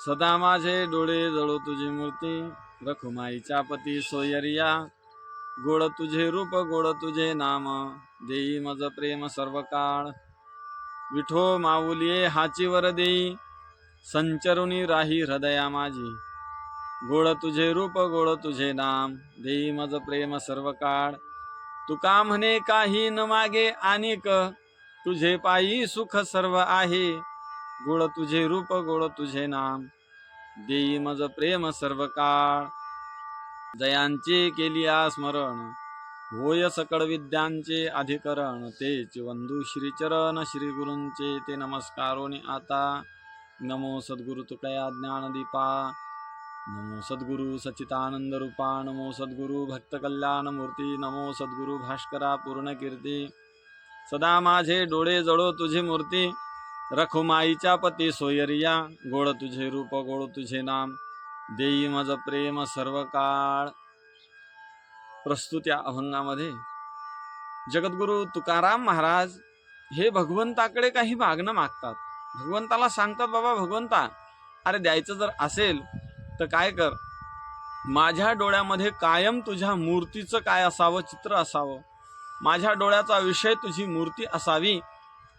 सदा माझे डोळे जळो तुझी मूर्ती, रखुमाईच्या पती सोयरिया. गोड तुझे रूप गोड तुझे नाम, देई मज प्रेम सर्व काळ. विठो माऊलिये हाची वर देई, संचरुनी राही हृदया माझी. गोड तुझे रूप गोड तुझे नाम, देई मज प्रेम सर्व काळ. तुका म्हणे काही न मागे अनेक, तुझे पायी सुख सर्व आहे. गोड तुझे रूप गोड तुझे नाम, देई मज प्रेम सर्व काळ. जयांचे केलिया स्मरण, होय सकळ विद्यांचे अधिकरण. तेच वंदू श्रीचरण श्री गुरूंचे, ते नमस्कारोनी आता. नमो सद्गुरु तुकया ज्ञानदीपा, नमो सद्गुरु सच्चिदानंद रूपा, नमो सद्गुरु भक्त कल्याण मूर्ती, नमो सद्गुरु भास्करा पूर्ण कीर्ती. सदा माझे डोळे जळो तुझी मूर्ती, रखुमाईच्या पती सोयरिया. गोड तुझे रूप गोड तुझे नाम, देई मज प्रेम सर्व काळ. प्रस्तुत या अभंगामध्ये जगद्गुरु तुकाराम महाराज हे भगवंताकडे काही मागणं मागतात. भगवंताला सांगतात, बाबा भगवंता, अरे द्यायचं जर असेल तर काय कर, माझ्या डोळ्यामध्ये कायम तुझ्या मूर्तीचं काय असावं, चित्र असावं. माझ्या डोळ्याचा विषय तुझी मूर्ती असावी.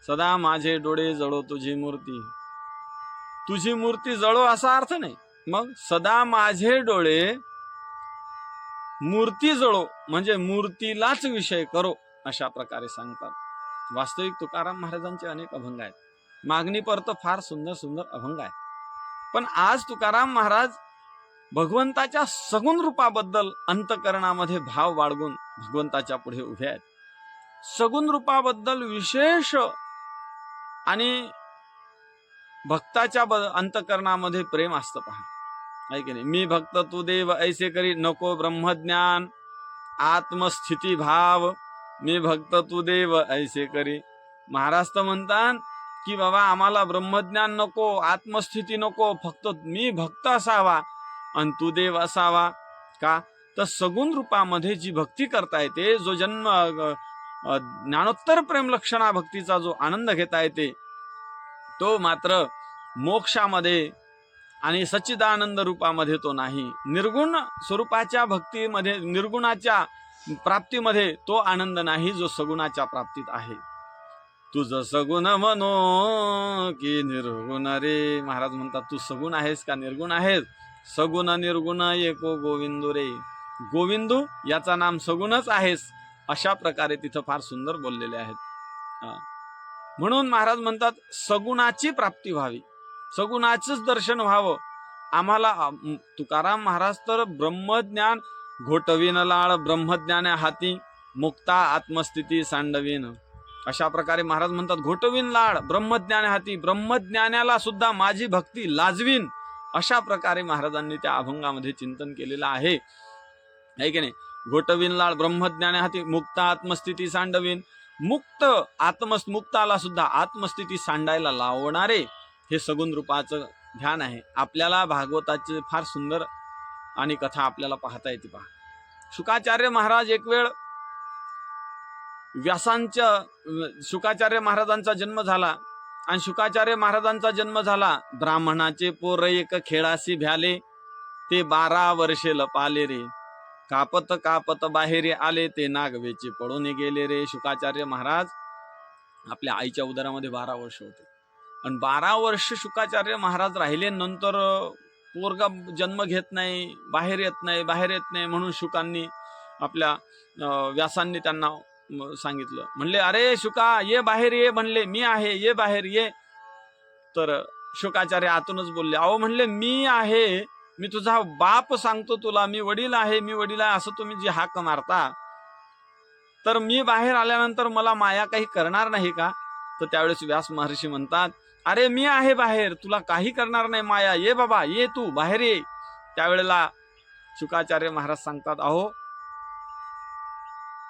सदा माझे डोळे जळो तुझी मूर्ती. तुझी मूर्ती जळो असा अर्थ नाही, मग सदा माझे डोळे मूर्ती जळो म्हणजे मूर्तीलाच विषय करो, अशा प्रकारे सांगतात. वास्तविक तुकाराम महाराजांचे अनेक अभंग आहेत. मागणी परत फार सुंदर सुंदर अभंग आहे. पण आज तुकाराम महाराज भगवंताच्या सगुण रूपाबद्दल अंतकरणामध्ये भाव बाळगून भगवंताच्या पुढे उभे आहेत. सगुण रूपाबद्दल विशेष आणि भक्ताच्या अंतकरणामध्ये प्रेम असतं पहा, आहे की नाही. मी भक्त तू देव ऐसे करी, नको ब्रह्मज्ञान आत्मस्थिती भाव. मी भक्त तू देव ऐसे करी. महाराज तर म्हणतात की बाबा आम्हाला ब्रह्मज्ञान नको, आत्मस्थिती नको, फक्त मी भक्त असावा आणि तू देव असावा. का तर सगुण रूपामध्ये जी भक्ती करता येते, जो जन्म ज्ञानोत्तर प्रेम लक्षणा भक्तीचा जो आनंद घेता येते, तो मात्र मोक्षामध्ये आणि सच्चिदानंद रूपामध्ये तो नाही. निर्गुण स्वरूपाच्या भक्तीमध्ये, निर्गुणाच्या प्राप्तीमध्ये तो आनंद नाही जो सगुणाच्या प्राप्तीत आहे. तुझ सगुण म्हणो की निर्गुण रे. महाराज म्हणतात, तू सगुण आहेस का निर्गुण आहेस? सगुण निर्गुण एको गोविंदू रे. गोविंदू याचा नाम सगुणच आहेस, अशा प्रकारे तिथं फार सुंदर बोललेले आहेत. म्हणून महाराज म्हणतात सगुणाची प्राप्ती व्हावी, सगुणाचंच दर्शन व्हावं आम्हाला. तुकाराम महाराज तर ब्रह्मज्ञान घोटवीन लाळ, ब्रह्मज्ञाने हाती मुक्ता आत्मस्थिती सांडवीन. अशा प्रकारे महाराज म्हणतात, घोटवीन लाळ ब्रह्मज्ञाने हाती, ब्रह्मज्ञानाला सुद्धा माझी भक्ती लाजवीन. अशा प्रकारे महाराजांनी त्या अभंगामध्ये चिंतन केलेलं आहे की नाही. घोटवीन लाळ ब्रह्मज्ञाने हाती मुक्ता आत्मस्थिती सांडवीन. मुक्ताला सुद्धा आत्मस्थिती सांडायला लावणारे हे सगुण रूपाचं ध्यान आहे. आपल्याला भागवताचे फार सुंदर आणि कथा आपल्याला पाहता येते पहा. शुकाचार्य महाराज एक वेळ शुकाचार्य महाराजांचा जन्म झाला आणि शुकाचार्य महाराजांचा जन्म झाला. ब्राह्मणाचे पोर एक खेळाशी भ्याले, ते 12 वर्षे लपाले रे. कापत कापत बाहेर आले, ते नागवेचे पळून गेले रे. शुकाचार्य महाराज आपल्या आईच्या उदरामध्ये 12 वर्ष होते आणि 12 वर्ष शुकाचार्य महाराज राहिले. नंतर पोरगा जन्म घेत नाही, बाहेर येत नाही म्हणून शुकांनी आपल्या व्यासांनी त्यांना सांगितलं. म्हणले, अरे शुका ये बाहेर ये. म्हणले, मी आहे, ये बाहेर ये. तर शुकाचार्य आतूनच बोलले, अहो म्हणले मी आहे, मी तुझा बाप सांगतो तुला, मी वडील आहे असं तुम्ही जी हाक मारता, तर मी बाहेर आल्यानंतर मला माया काही करणार नाही का? तर त्यावेळेस व्यास महर्षी म्हणतात, अरे मी आहे बाहेर, तुला काही करणार नाही माया, ये बाबा ये, तू बाहेर ये. त्यावेळेला शुकाचार्य महाराज सांगतात, अहो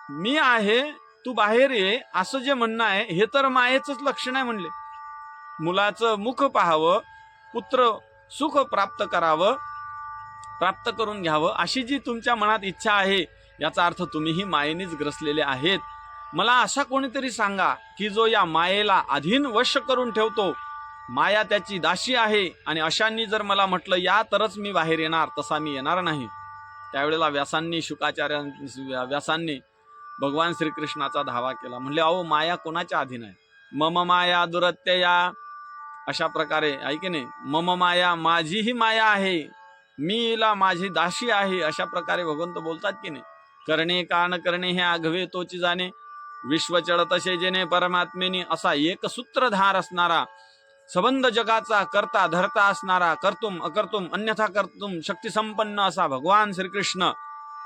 मी आहे, तू बाहेर ये, असं जे म्हणणं आहे हे तर मायेचंच लक्षण आहे. म्हणले, मुलाचं मुख पाहावं, पुत्र सुख प्राप्त करावं, प्राप्त करून घ्यावं, अशी जी तुमच्या मनात इच्छा आहे, याचा अर्थ तुम्हीही मायेनेच ग्रसलेले आहेत. मला असा कोणीतरी सांगा की जो या मायेला अधीन वश करून ठेवतो माया त्याची दाशी आहे, आणि अशांनी जर मला म्हटलं या तरच मी बाहेर येणार, तसा मी येणार नाही. त्यावेळेला व्यासांनी भगवान श्रीकृष्णाचा धावा केला. म्हणले अहो माया कोणाच्या अधीन आहे? मम माया दुरत्यया, अशा प्रकारे आहे की नाही, मम माया माझीही माया आहे, मीला माझी दाशी आहे, अशा प्रकारे भगवंत बोलतात की नाही. करणे कान करणे हे आघवे तोची जाणे, विश्वचळ तसे जेणे परमात्मेने, असा एक सूत्रधार असणारा, सबंध जगाचा करता धरता असणारा, कर्तुम अकर्तुम अन्यथा कर्तुम शक्ती संपन्न असा भगवान श्रीकृष्ण.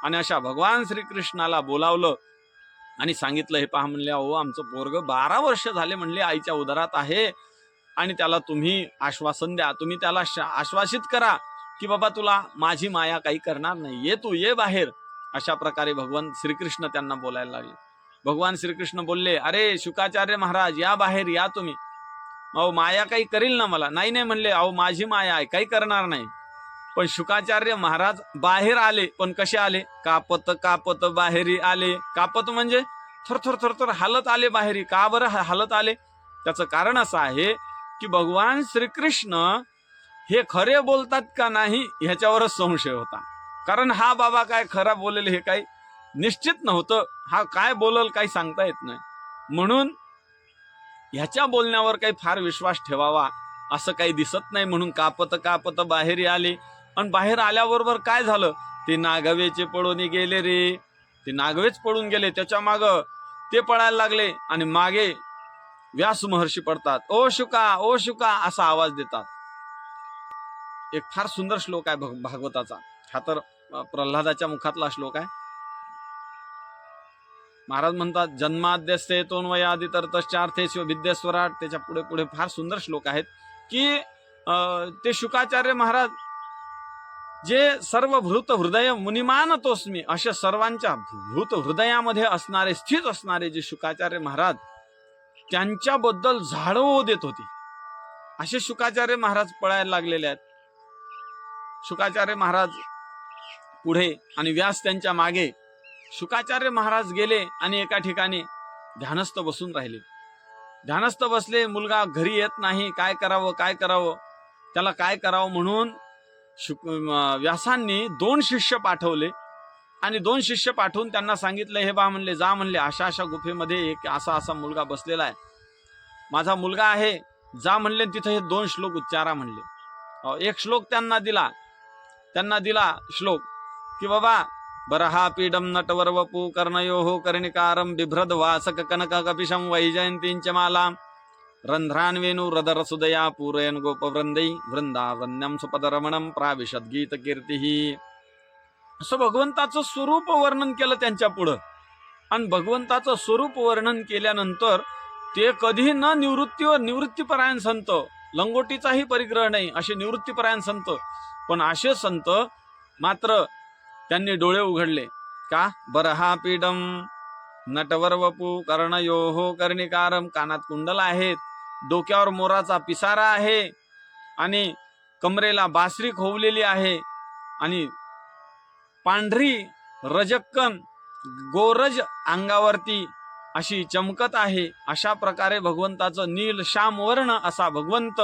आणि अशा भगवान श्रीकृष्णाला बोलावलं आणि सांगितलं, हे पहा म्हणले अहो आमचं पोरग 12 वर्ष झाले म्हणले आईच्या उदरात आहे, आणि त्याला तुम्ही आश्वासन द्या, तुम्ही त्याला आश्वासित करा की बाबा तुला माझी माया काही करणार नाही, ये तू ये बाहेर. अशा प्रकारे भगवान श्रीकृष्ण त्यांना बोलायला लागले. भगवान श्रीकृष्ण बोलले, अरे शुकाचार्य महाराज या बाहेर या तुम्ही, अहो माया काही करील ना मला? नाही नाही म्हणले, अहो माझी माया आहे, काही करणार नाही. पण शुकाचार्य महाराज बाहेर आले, पण कसे आले? कापत कापत बाहेरी आले. कापत म्हणजे थरथर थरथर हालत आले बाहेरी. का बरं हालत आले? त्याचं कारण असं आहे की भगवान श्रीकृष्ण हे खरे बोलतात का नाही ह्याच्यावरच संशय होता. कारण हा बाबा काय खरा बोलेल हे काही निश्चित नव्हतं, हा काय बोलल काही सांगता येत नाही. म्हणून ह्याच्या बोलण्यावर काही फार विश्वास ठेवावा असं काही दिसत नाही. म्हणून कापत कापत बाहेर आले. आणि बाहेर आल्याबरोबर काय झालं? ते नागवेचे पळून गेले रे. ते नागवेच पळून गेले, त्याच्या माग ते पळायला लागले, आणि मागे व्यास महर्षी पडतात. ओ शुका असा आवाज देतात. एक फार सुंदर श्लोक आहे भागवताचा, हा तर प्रल्हादाच्या मुखातला श्लोक आहे. महाराज म्हणतात, जन्माद्यस्ते तोन्वयादि तरतश्चार्थेषु विद्येश्वराट. त्याच्या पुढे पुढे फार सुंदर श्लोक आहेत की ते शुकाचार्य महाराज जे सर्व भूत हृदय मुनिमान तोस्मी, अशा सर्वांच्या भूत हृदयामध्ये असणारे, स्थित असणारे जे शुकाचार्य महाराज, त्यांच्याबद्दल झाडो देत होते. असे शुकाचार्य महाराज पळायला लागलेले आहेत. शुकाचार्य महाराज पुढे आणि व्यास त्यांच्या मागे. शुकाचार्य महाराज गेले आणि एका ठिकाणी ध्यानस्थ बसून राहिले. ध्यानस्थ बसले. मुलगा घरी येत नाही, काय करावं त्याला काय करावं म्हणून व्यासांनी 2 शिष्य पाठवले. आणि 2 शिष्य पाठवून त्यांना सांगितलं, हे बा म्हणले, जा म्हणले अशा अशा गुफेमध्ये एक असा मुलगा बसलेला आहे, माझा मुलगा आहे, जा म्हणले तिथे हे 2 श्लोक उच्चारा म्हणले. एक श्लोक त्यांना दिला श्लोक की बाबा, बरहा पीडम नटवर वपू कर्णयो कर्णिकारम बिभ्रद वासक कनक कपिशम वैजयंतींच माला रंध्रान वेणू हृदर सुदया पूरयन गोपवृंदै वृंदावन्यम सुपदरमणम प्राविशद गीत कीर्ती. असं भगवंताचं स्वरूप वर्णन केलं त्यांच्या पुढं. आणि भगवंताचं स्वरूप वर्णन केल्यानंतर ते कधी न निवृत्तीपरायण संत, लंगोटीचाही परिग्रह नाही असे निवृत्तीपरायण संत, पण असे संत मात्र त्यांनी डोळे उघडले. का? बरहा पीडम नटवर वपू कर्णयोहो कर्णिकारम. कानात कुंडल आहेत, डोक्यावर मोराचा पिसारा आहे, आणि कमरेला बासरी खोवलेली आहे, आणि पांढरी रजक्कन गोरज अंगावरती अशी चमकत आहे. अशा प्रकारे भगवंताचं नील श्याम वर्ण असा भगवंत,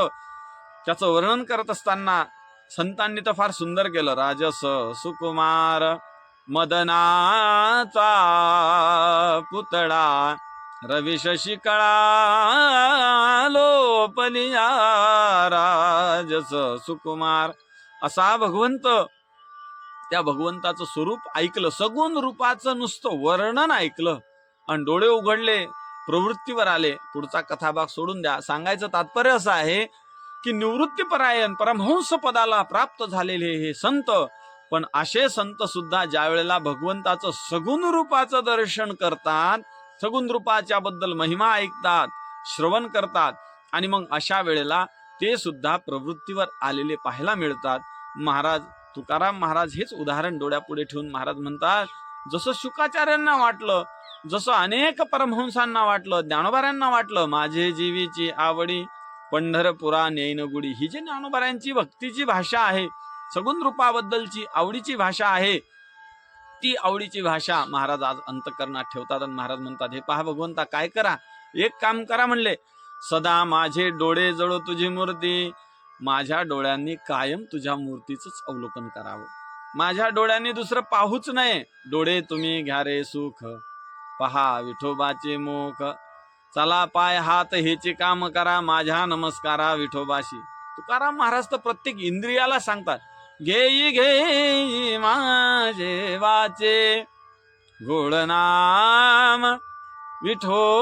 त्याचं वर्णन करत असताना संतांनी तर फार सुंदर केलं. राजस सुकुमार मदनाचा पुतळा रवी शशी कळा लोपलिया. राजस सुकुमार असा भगवंत, त्या भगवंताचं स्वरूप ऐकलं, सगुण रूपाचं नुसतं वर्णन ऐकलं आणि डोळे उघडले, प्रवृत्तीवर आले. पुढचा कथाभाग सोडून द्या. सांगायचं तात्पर्य असं आहे की निवृत्तीपरायण परमहंस पदाला प्राप्त झालेले हे संत, पण असे संत सुद्धा ज्या वेळेला भगवंताचं सगुण रूपाचं दर्शन करतात, सगुण रूपाच्या बद्दल महिमा ऐकतात, श्रवण करतात, आणि मग अशा वेळेला ते सुद्धा प्रवृत्तीवर आलेले पाहायला मिळतात. महाराज तुकाराम महाराज हेच उदाहरण डोळ्यापुढे ठेवून महाराज म्हणतात, जसं शुकाचार्यांना वाटलं, जसं अनेक परमहंसांना वाटलं, ज्ञानोबाऱ्यांना वाटलं, माझे जीवीची आवडी पंढरपुरा नेनगुडी. ही जी ज्ञानोबाऱ्यांची भक्तीची भाषा आहे, सगुण रूपाबद्दलची आवडीची भाषा आहे, ती आवडीची भाषा महाराज आज अंतःकरणात ठेवतात. आणि महाराज म्हणतात, हे पहा भगवंता काय करा, एक काम करा म्हणले, सदा माझे डोळे जळो तुझी मूर्ती, माझ्या डोळ्यांनी कायम तुझ्या मूर्तीच अवलोकन करावं. माझ्या डोळ्यांनी दुसरं पाहूच नये. डोळे तुम्ही घ्या रे सुख, पहा विठोबाचे मुख. चला पाय हात हेचे काम करा, माझ्या नमस्कारा विठोबाशी. तुकाराम महाराज तर प्रत्येक इंद्रियाला सांगतात, घेई घेई माझे वाचे, गोड नाम विठोबाचे.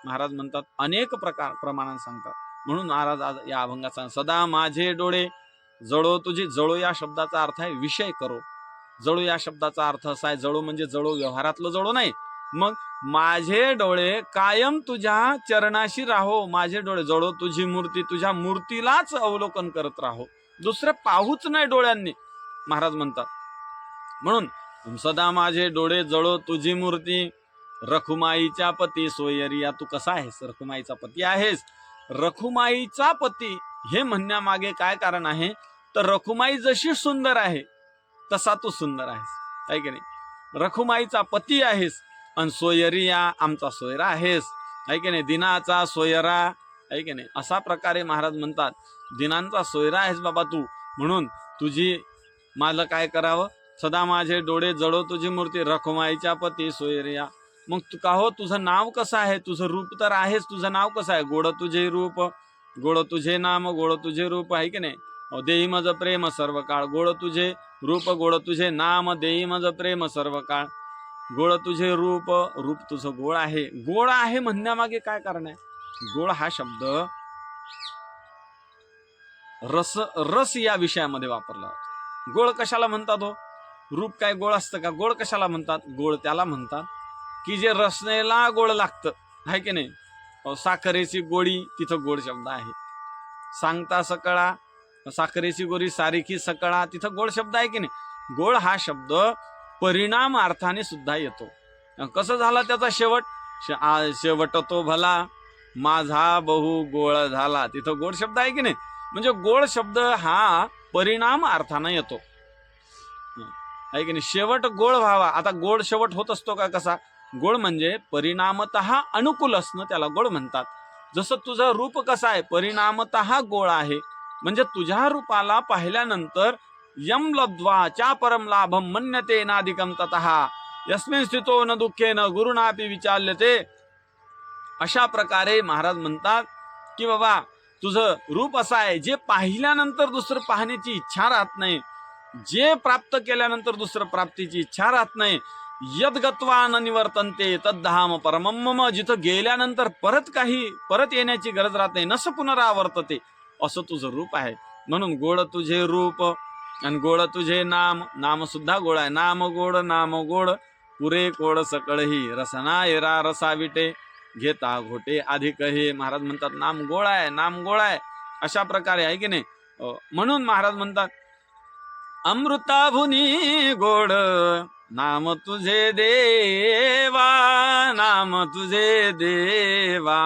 महाराज म्हणतात, अनेक प्रमाणात सांगतात. म्हणून महाराज आज या अभंगाचा सदा माझे डोळे जळो तुझी. जळो या शब्दाचा अर्थ आहे विषय करो. जळो या शब्दाचा अर्थ असा आहे, जळो म्हणजे जळो व्यवहारातलं जळो नाही. मग माझे डोळे कायम तुझ्या चरणाशी राहो. माझे डोळे जळो तुझी मूर्ती, तुझ्या मूर्तीलाच अवलोकन करत राहो, दुसरं पाहूच नाही डोळ्यांनी, महाराज म्हणतात. म्हणून सदा माझे डोळे जळो तुझी मूर्ती. रखुमाईच्या पती सोयरिया. तू कसा आहेस? रखुमाईचा पती आहेस. रखुमाईचा पती हे म्हणण्यामागे काय कारण आहे? तर रखुमाई जशी सुंदर आहे तसा तू सुंदर आहेस, आहे की नाही? रखुमाईचा पती आहेस आणि सोयरिया आमचा सोयरा आहेस, आहे की नाही? दिनाचा सोयरा, आहे की नाही? असा प्रकारे महाराज म्हणतात, दिनांचा सोयरा आहेस बाबा तू. म्हणून तुझी मला काय करावं? सदा माझे डोळे जळो तुझी मूर्ती, रखुमाईच्या पती सोयरिया. मग तू का हो, तुझं नाव कसं आहे? तुझं रूप तर आहेस, तुझं नाव कसं आहे? गोड तुझे रूप, गोड तुझे नाम, गोड तुझे रूप, आहे की नाही? देई मज प्रेम सर्व काळ. गोड तुझे रूप, गोड तुझे नाम, देई मज प्रेम सर्व काळ. गोड तुझे रूप, रूप तुझं गोड आहे. गोड आहे म्हणण्यामागे काय कारण आहे? गोड हा शब्द रस या विषयामध्ये वापरला होता. गोड कशाला म्हणतात हो? रूप काय गोड असतं का? गोड कशाला म्हणतात? गोड त्याला म्हणतात की जे रसनेला गोड लागतं, आहे की नाही? साखरेची गोडी, तिथं गोड शब्द आहे. सांगता सकळा, साखरेची गोरी सारिखी सकळा, तिथं गोड शब्द आहे की नाही? गोड हा शब्द परिणाम अर्थाने सुद्धा येतो. कसं झाला त्याचा शेवट? शेवट तो भला माझा बहु गोळ झाला, तिथं गोड शब्द आहे की नाही? म्हणजे गोड शब्द हा परिणाम अर्थाने येतो, आहे की नाही? शेवट गोड व्हावा. आता गोड शेवट होत असतो का कसा? गोड म्हणजे परिणामतः अनुकूल असणं, त्याला गोड म्हणतात. जसं तुझं रूप कसं आहे? परिणामतः गोड आहे. म्हणजे तुझ्या रूपाला पाहिल्यानंतर यम लब्ध्वा चा परम लाभम मन्यते नाधिकम ततः यस्मिन् स्थितो न दुःखेन गुरुनापि विचाल्यते. अशा प्रकारे महाराज म्हणतात की बाबा तुझं रूप असं आहे, जे पाहिल्यानंतर दुसरं पाहण्याची इच्छा राहत नाही, जे प्राप्त केल्यानंतर दुसरं प्राप्तीची इच्छा राहत नाही. यद्गत्वा न निवर्तन्ते तद्धाम परमम मम. जिथं गेल्यानंतर परत येण्याची गरज राहत नाही, नस पुनरावर्तते, असं तुझं रूप आहे. म्हणून गोड तुझे रूप आणि गोड तुझे नाम. नाम सुद्धा गोड आहे. नाम गोड, नाम गोड, पुरे कोड सकळही, रसना एरा रसाविटे, घेता घोटे अधिक हे. महाराज म्हणतात नाम गोड आहे, नाम गोड आहे. अशा प्रकारे, आहे की नाही? म्हणून महाराज म्हणतात अमृताभुनी गोड नाम तुझे देवा, नाम तुझे देवा.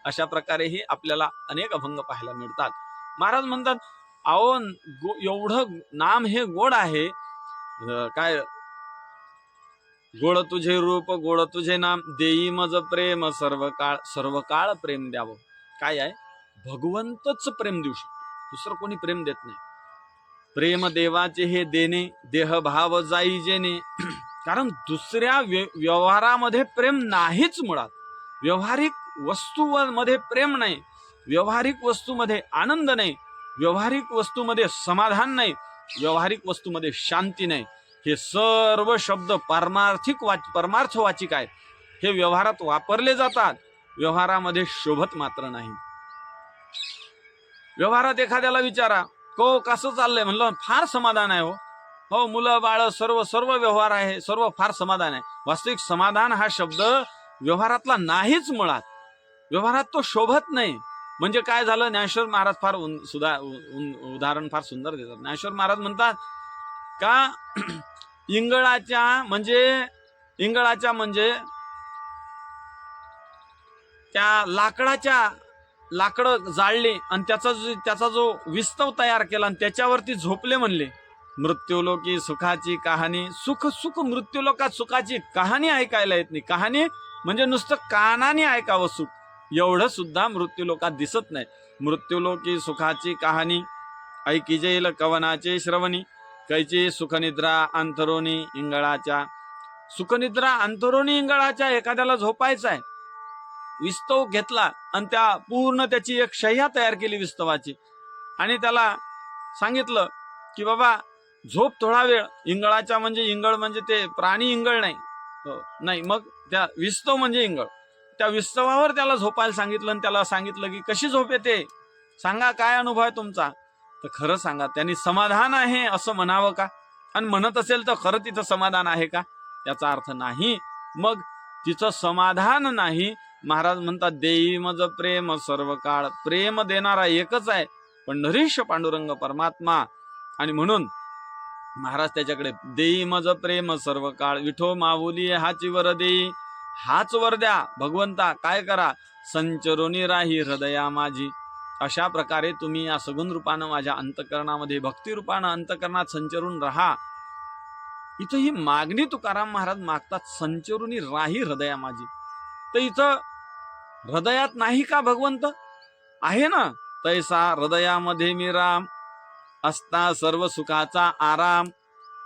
अशा प्रकारेही आपल्याला अनेक अभंग पाहायला मिळतात. महाराज म्हणतात अहो एवढं नाम हे गोड आहे. काय? गोड तुझे रूप, गोड तुझे नाम, देई मज प्रेम सर्व काळ. सर्व काळ प्रेम द्यावं. काय आहे? भगवंतच प्रेम देऊ शकतो, दुसरं कोणी प्रेम देत नाही. प्रेम देवाचे हे देणे, देह भाव जाई जेणे. कारण दुसऱ्या व्यवहारामध्ये प्रेम नाहीच मुळात. व्यवहारिक वस्तूमध्ये प्रेम नाही, व्यवहारिक वस्तूमध्ये आनंद नाही, व्यवहारिक वस्तूमध्ये समाधान नाही, व्यवहारिक वस्तूमध्ये शांती नाही. हे सर्व शब्द परमार्थवाचिक आहेत. हे व्यवहारात वापरले जातात, व्यवहारामध्ये शोभत मात्र नाही. व्यवहारात एखाद्याला विचारा को कसं चाललंय, म्हणलं फार समाधान आहे हो, मुलं बाळ सर्व व्यवहार आहे, सर्व फार समाधान आहे. वास्तविक समाधान हा शब्द व्यवहारातला नाहीच मुळात. व्यवहारात तो शोभत नाही. म्हणजे काय झालं? ज्ञानेश्वर महाराज फार उदाहरण फार सुंदर देतात. ज्ञानेश्वर महाराज म्हणतात का इंगळाच्या म्हणजे त्या लाकडं जाळले आणि त्याचा जो विस्तव तयार केला आणि त्याच्यावरती झोपले म्हणले. मृत्यूलोकी सुखाची कहाणी. सुख मृत्यूलोकात सुखाची कहाणी ऐकायला येत नाही. कहाणी म्हणजे नुसतं कानाने ऐकावं सुख, एवढं सुद्धा मृत्यूलोकात दिसत नाही. मृत्यूलोकी सुखाची कहाणी ऐकी जेल कवनाचे श्रवणी, कैची सुखनिद्रा अंतरोनी इंगळाच्या. सुखनिद्रा अंतरोनी इंगळाच्या, एखाद्याला झोपायचं आहे, विस्तव घेतला आणि त्या पूर्ण त्याची एक शय्या तयार केली विस्तवाची, आणि त्याला सांगितलं की बाबा झोप थोडा वेळ. इंगळाच्या म्हणजे इंगळ म्हणजे ते प्राणी इंगळ नाही, नाही, मग त्या विस्तव म्हणजे इंगळ. त्या विस्तवावर त्याला झोपायला सांगितलं आणि त्याला सांगितलं की कशी झोप येते, सांगा काय अनुभव आहे तुमचा. तर खरं सांगा, त्यांनी समाधान आहे असं म्हणावं का? आणि म्हणत असेल तर खरं तिथं समाधान आहे का? याचा अर्थ नाही. मग तिचं समाधान नाही. महाराज म्हणतात देई मज प्रेम सर्व काळ. प्रेम देणारा एकच आहे, पंढरीश पांडुरंग परमात्मा. आणि म्हणून महाराज त्याच्याकडे देई मज प्रेम सर्व काळ, विठो माऊली हाची वर देई. हाच वर द्या भगवंता, काय करा, संचरोनी राही हृदया माझी. अशा प्रकारे तुम्ही या सगुण रूपानं माझ्या अंतकरणामध्ये, भक्ती रूपानं अंतकरणात संचरून राहा. इथं ही मागणी तुकाराम महाराज मागतात, संचरुनी राही हृदया माझी. तर इथं हृदयात नाही का भगवंत? आहे ना. तैसा हृदयामध्ये मी राम, असता सर्व सुखाचा आराम.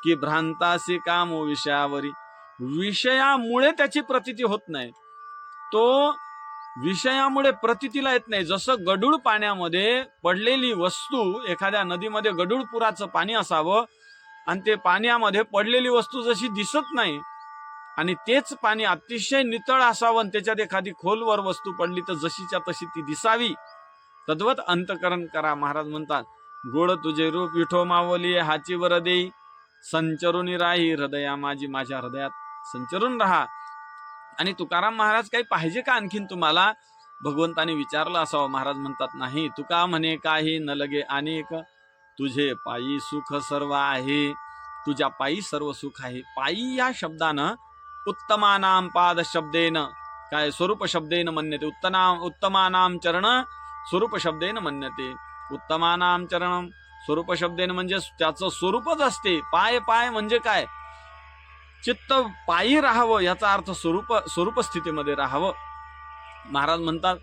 की भ्रांतासी काम विषयावरी. विषयामुळे त्याची प्रतीती होत नाही, तो विषयामुळे प्रतीतीला येत नाही. जसं गडूळ पाण्यामध्ये पडलेली वस्तू, एखाद्या नदीमध्ये गडूळ पुराचं पाणी असावं आणि ते पाण्यामध्ये पडलेली वस्तू जशी दिसत नाही, आणि तेच पाणी अतिशय नितळ असावं आणि त्याच्यात एखादी खोलवर वस्तू पडली तर जशीच्या तशी ती दिसावी, तद्वत अंतकरण करा. महाराज म्हणतात गोड तुझे रूप विठो मावली हाची वर देई, संचरून राही हृदया माझी. माझ्या हृदयात संचरून राहा. आणि तुकाराम महाराज काही पाहिजे का आणखीन तुम्हाला? भगवंताने विचारलं असावं. महाराज म्हणतात नाही. तुका म्हणे काही न लगे अनेक, तुझे पायी सुख सर्व आहे. तुझ्या पायी सर्व सुख आहे. पायी या शब्दानं उत्तमानाम पाद शब्देन, काय स्वरूप शब्देन म्हणते. उत्तमानाम चरण स्वरूप शब्देन म्हणते. उत्तमानाम चरण स्वरूप शब्देन म्हणजे त्याचं स्वरूपच असते. पाय पाय म्हणजे काय, चित्त पायी राहावं, याचा अर्थ स्वरूप स्थितीमध्ये राहावं. महाराज म्हणतात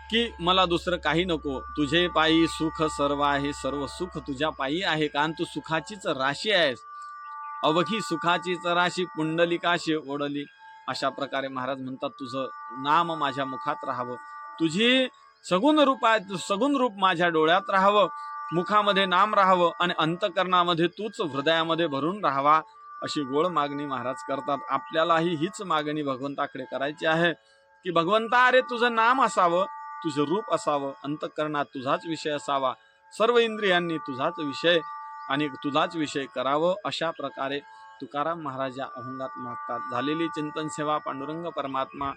की मला दुसरं काही नको, तुझे पायी सुख सर्व आहे. सर्व सुख तुझ्या पायी आहे, कारण तू सुखाचीच राशी आहेस. अवघी सुखाचीच राशी पुंडलिकाशी ओढली. अशा प्रकारे महाराज म्हणतात तुझं नाम माझ्या मुखात राहावं, तुझी सगुण रूप माझ्या डोळ्यात राहावं, मुखामध्ये नाम राहावं आणि अंतकरणामध्ये तूच हृदयामध्ये भरून राहावा. अशी गोड मागणी महाराज करतात. आपल्यालाही हीच मागणी भगवंताकडे करायची आहे की भगवंता, अरे तुझं नाम असावं, तुझं रूप असावं, अंतकरणात तुझाच विषय असावा, सर्व इंद्रियांनी तुझाच विषय आणि तुझाच विषय करावं. अशा प्रकारे तुकाराम महाराज या अभंगात मागतात. झालेली चिंतन सेवा पांडुरंग परमात्मा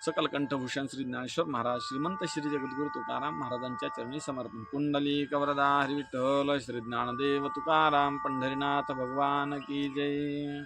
सकल कंठभूषण श्री ज्ञानेश्वर महाराज श्रीमंत श्री जगद्गुरु तुकाराम महाराजांच्या चरणी समर्पण. कुंडलिक वरदा हरी विठ्ठल श्री ज्ञानदेव तुकाराम पंढरीनाथ भगवान की जय.